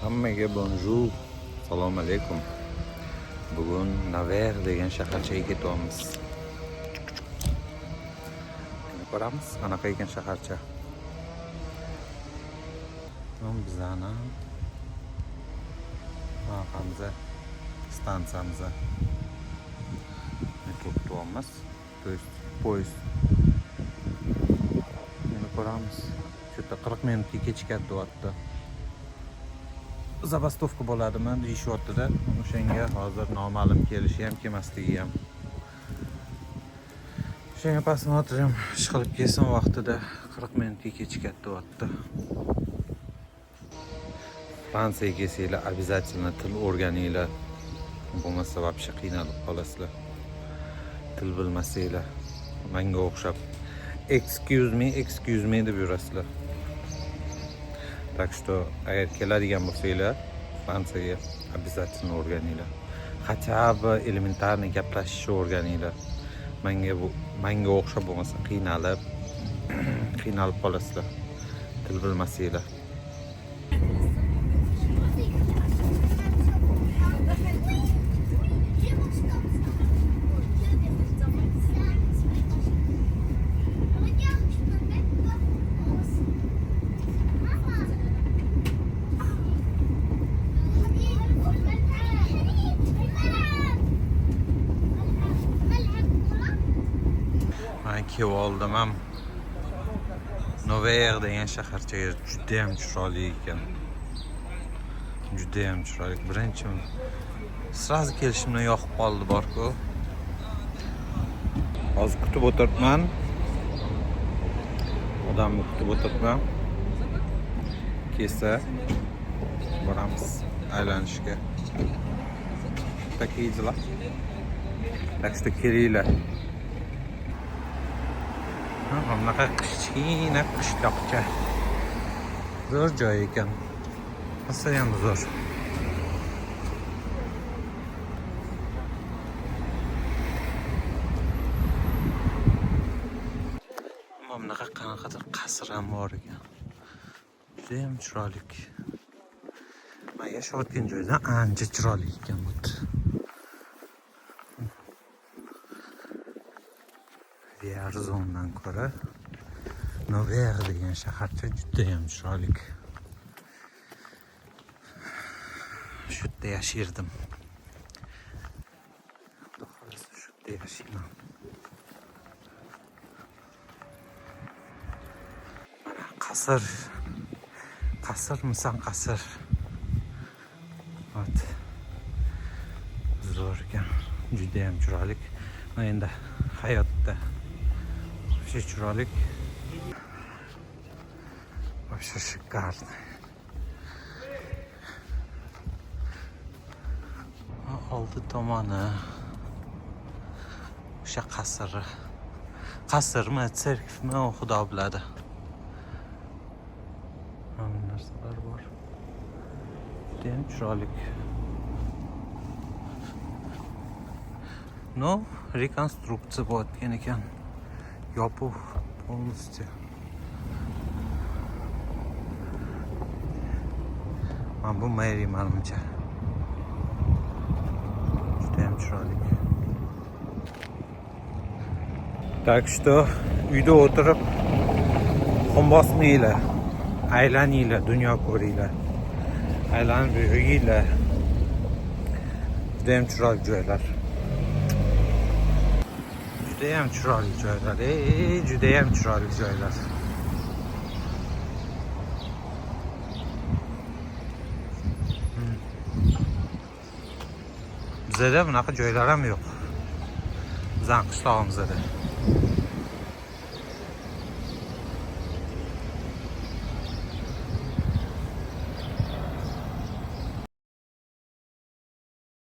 Hammaga bonjour, assalomu alaykum. Bugun Naver degan shaharchaga ketyapmiz. Ko'ramiz, qanaqa ekan shaharcha. Bizani maqamza stansiyamizda ketyapmiz. Poyezd. Endi ko'ramiz. Shu 40 minutga kechikyapti. Zabastovka bo'ladimi deyishyapti-da. O'shanga hozir noma'lum kelishi ham kelmasligi ham. O'shanga посмотрим, ish qilib kelsin vaqtida 40 minutga kechikyapti. Fransiyaga kelsanglar обязательно til o'rganinglar. Bo'lmasa вообще qiynalib qolasizlar. Til bilmasanglar, menga o'xshab excuse me deb yurasizlar. Так что agar keladigan bo'lsanglar, Fransiyaga обязательно o'rganinglar. Хотя бы elementarniy gaplashishni o'rganinglar. Menga o'xshab bo'lmasa qiynalib qolasizlar. Til bilmasanglar. Kelib oldim ham. Nover degan shaharchaga juda ham chiroyli ekan. Juda ham chiroyli. Birinchi sразу kelishimdan yoqib qoldi borku. Hozir kutib o'tiribman. Odamni kutib o'tiribman. Kelsa boramiz aylanishga. Такие дела. Так что kelinglar. Bunaqa kichkina qishloqcha. Zo'r joy ekan. Qolsa ham zo'r. Bunaqa qanaqadir qasr ham bor ekan. Juda ham chiroyli. Men yashayotgan joydan ancha chiroyli ekan bu. Vierzondan ko'ra Nover degan shaharcha juda ham chiroyli. Shu yerda yashardim. Shu yerda yashayman. Qasr. Qasrmisan qasr. Vat. Zo'r ekan. Juda ham chiroyli. Endi hayotda chiroyli. Вообще шикарно. Oldi tomoni o'sha qasrmi, serkifmi, xudo biladi. Mana narsalar bor. Juda ham chiroyli. No, rekonstruksiya bo'layotgan ekan. Yopuv полностью. Mana bu meri menimcha. Juda ham chiroyli. Так что uyda o'tirib qon bosmanglar. Aylaninglar, dunyo ko'ringlar. Aylanib yuringlar. Juda ham chiroyli joylar. Judayam chiroyli joylar. Judayam chiroyli joylar. Bizda bunaqa joylar ham yo'q. Bizning qishlog'imizda.